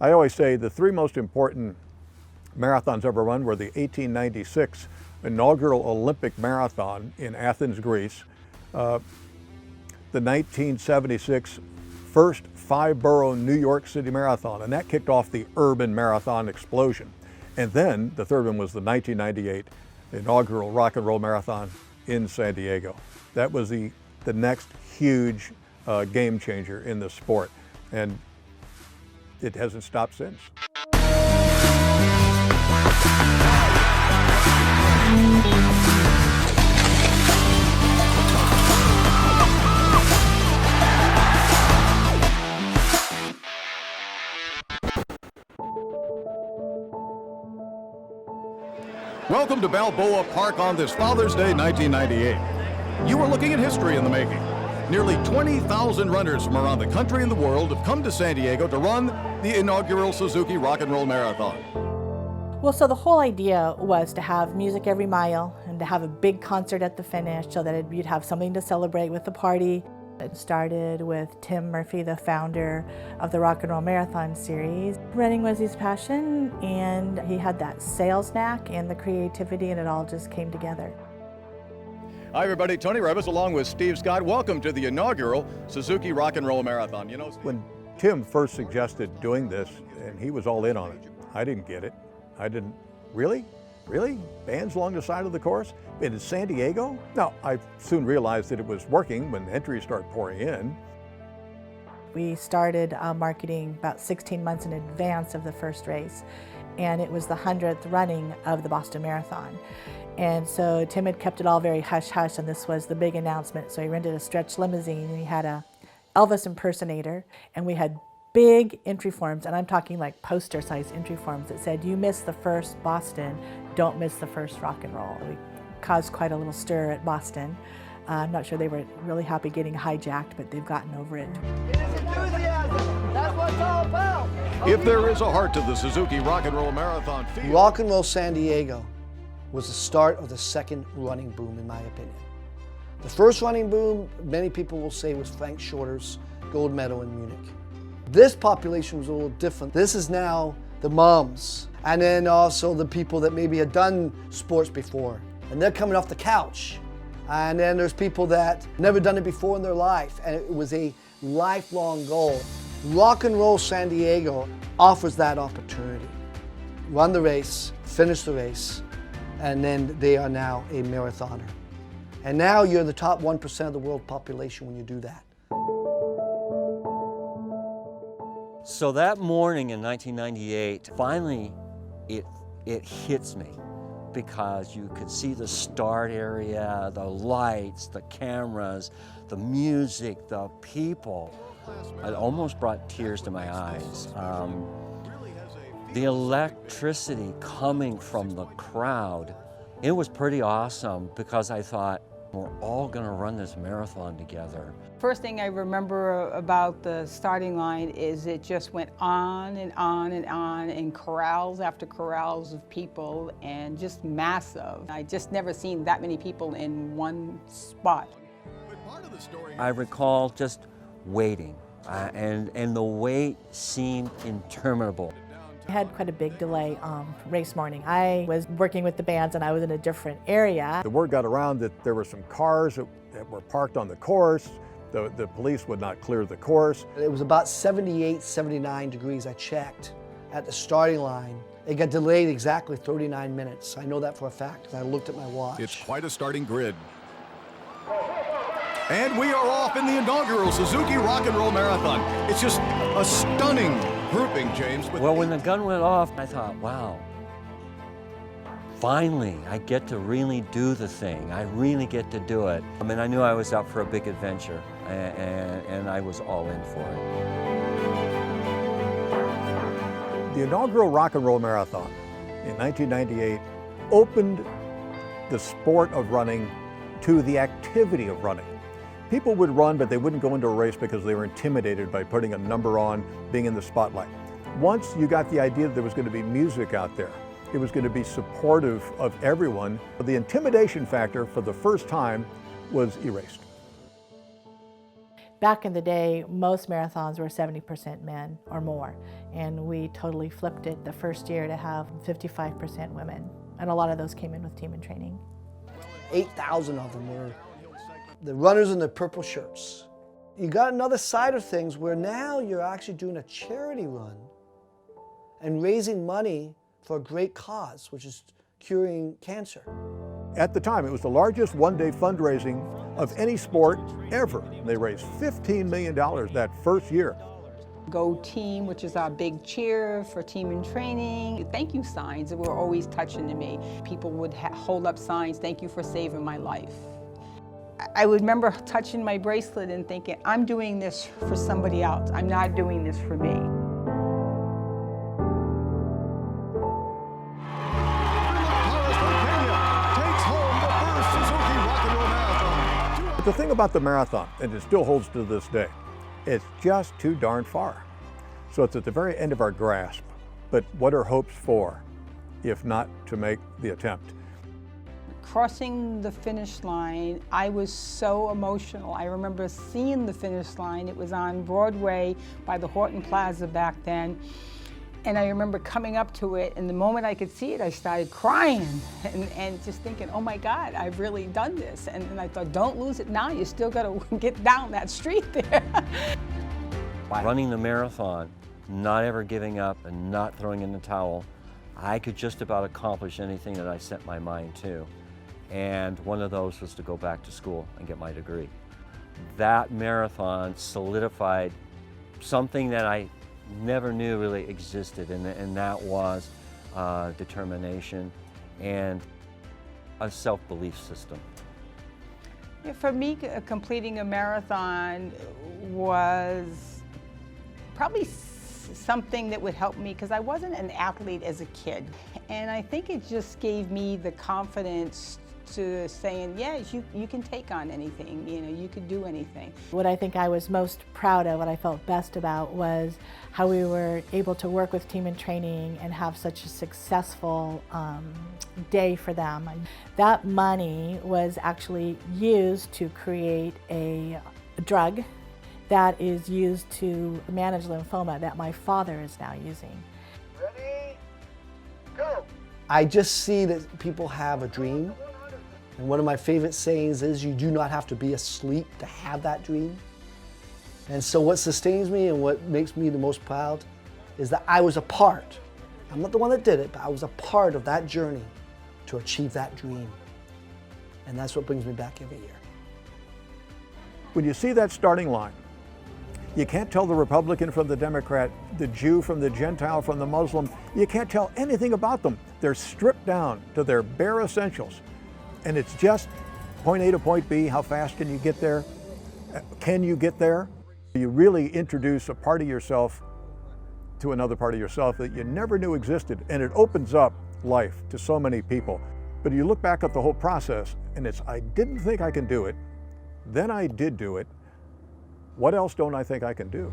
I always say the three most important marathons ever run were the 1896 inaugural Olympic marathon in Athens, Greece, the 1976 first five-borough New York City Marathon, and that kicked off the urban marathon explosion. And then the third one was the 1998 inaugural Rock and Roll Marathon in San Diego. That was the next huge game changer in the sport, and it hasn't stopped since. Welcome to Balboa Park on this Father's Day 1998. You are looking at history in the making. Nearly 20,000 runners from around the country and the world have come to San Diego to run the inaugural Suzuki Rock and Roll Marathon. Well, so the whole idea was to have music every mile and to have a big concert at the finish so that you'd have something to celebrate with the party. It started with Tim Murphy, the founder of the Rock and Roll Marathon series. Running was his passion, and he had that sales knack and the creativity, and it all just came together. Hi everybody, Tony Revis along with Steve Scott. Welcome to the inaugural Suzuki Rock and Roll Marathon. You know, when Tim first suggested doing this, and he was all in on it, I didn't get it. I didn't, really? Really? Bands along the side of the course? In San Diego? No, I soon realized that it was working when entries started pouring in. We started marketing about 16 months in advance of the first race, and it was the 100th running of the Boston Marathon. And so Tim had kept it all very hush-hush, and this was the big announcement. So he rented a stretch limousine, and he had a Elvis impersonator, and we had big entry forms, and I'm talking like poster-sized entry forms that said, "You missed the first Boston, don't miss the first rock and roll." We caused quite a little stir at Boston. I'm not sure they were really happy getting hijacked, but they've gotten over it. It is enthusiasm. That's what it's all about. if there is a heart to the Suzuki Rock and Roll Marathon field. Rock and Roll San Diego was the start of the second running boom, in my opinion. The first running boom, many people will say, was Frank Shorter's gold medal in Munich. This population was a little different. This is now the moms, and then also the people that maybe had done sports before, and they're coming off the couch. And then there's people that never done it before in their life, and it was a lifelong goal. Rock and Roll San Diego offers that opportunity. Run the race, finish the race, and then they are now a marathoner. And now you're the top 1% of the world population when you do that. So that morning in 1998, finally it hits me, because you could see the start area, the lights, the cameras, the music, the people. It almost brought tears to my eyes. The electricity coming from the crowd, it was pretty awesome, because I thought, we're all gonna run this marathon together. First thing I remember about the starting line is it just went on and on and on, and corrals after corrals of people, and just massive. I just never seen that many people in one spot. I recall just waiting, and the wait seemed interminable. I had quite a big delay race morning. I was working with the bands and I was in a different area. The word got around that there were some cars that were parked on the course. The police would not clear the course. It was about 78, 79 degrees, I checked, at the starting line. It got delayed exactly 39 minutes. I know that for a fact, because I looked at my watch. It's quite a starting grid. And we are off in the inaugural Suzuki Rock and Roll Marathon. It's just a stunning grouping, James. Well, when the gun went off, I thought, wow, finally, I get to really do the thing. I really get to do it. I mean, I knew I was up for a big adventure, and I was all in for it. The inaugural Rock and Roll Marathon in 1998 opened the sport of running to the activity of running. People would run, but they wouldn't go into a race because they were intimidated by putting a number on, being in the spotlight. Once you got the idea that there was going to be music out there, it was going to be supportive of everyone, the intimidation factor for the first time was erased. Back in the day, most marathons were 70% men or more, and we totally flipped it the first year to have 55% women, and a lot of those came in with team and training. 8,000 of them were the runners in the purple shirts. You got another side of things where now you're actually doing a charity run and raising money for a great cause, which is curing cancer. At the time, it was the largest one-day fundraising of any sport ever. They raised $15 million that first year. Go Team, which is our big cheer for team and training. Thank you signs that were always touching to me. People would hold up signs, thank you for saving my life. I would remember touching my bracelet and thinking, I'm doing this for somebody else. I'm not doing this for me. But the thing about the marathon, and it still holds to this day, it's just too darn far. So it's at the very end of our grasp. But what are hopes for, if not to make the attempt? Crossing the finish line, I was so emotional. I remember seeing the finish line. It was on Broadway by the Horton Plaza back then. And I remember coming up to it, and the moment I could see it, I started crying and just thinking, oh my God, I've really done this. And I thought, don't lose it now, you still got to get down that street there. Running the marathon, not ever giving up and not throwing in the towel, I could just about accomplish anything that I set my mind to. And one of those was to go back to school and get my degree. That marathon solidified something that I never knew really existed, and that was determination and a self-belief system. Yeah, for me, completing a marathon was probably something that would help me because I wasn't an athlete as a kid. And I think it just gave me the confidence to saying, yes, you can take on anything, you could do anything. What I think I was most proud of, what I felt best about, was how we were able to work with team and training and have such a successful day for them. And that money was actually used to create a drug that is used to manage lymphoma that my father is now using. Ready, go! I just see that people have a dream. And one of my favorite sayings is, you do not have to be asleep to have that dream. And so what sustains me and what makes me the most proud is that I was a part. I'm not the one that did it, but I was a part of that journey to achieve that dream. And that's what brings me back every year. When you see that starting line, you can't tell the Republican from the Democrat, the Jew from the Gentile from the Muslim. You can't tell anything about them. They're stripped down to their bare essentials. And it's just point A to point B. How fast can you get there? Can you get there? You really introduce a part of yourself to another part of yourself that you never knew existed, and it opens up life to so many people. But you look back at the whole process, and it's, I didn't think I can do it, then I did do it. What else don't I think I can do?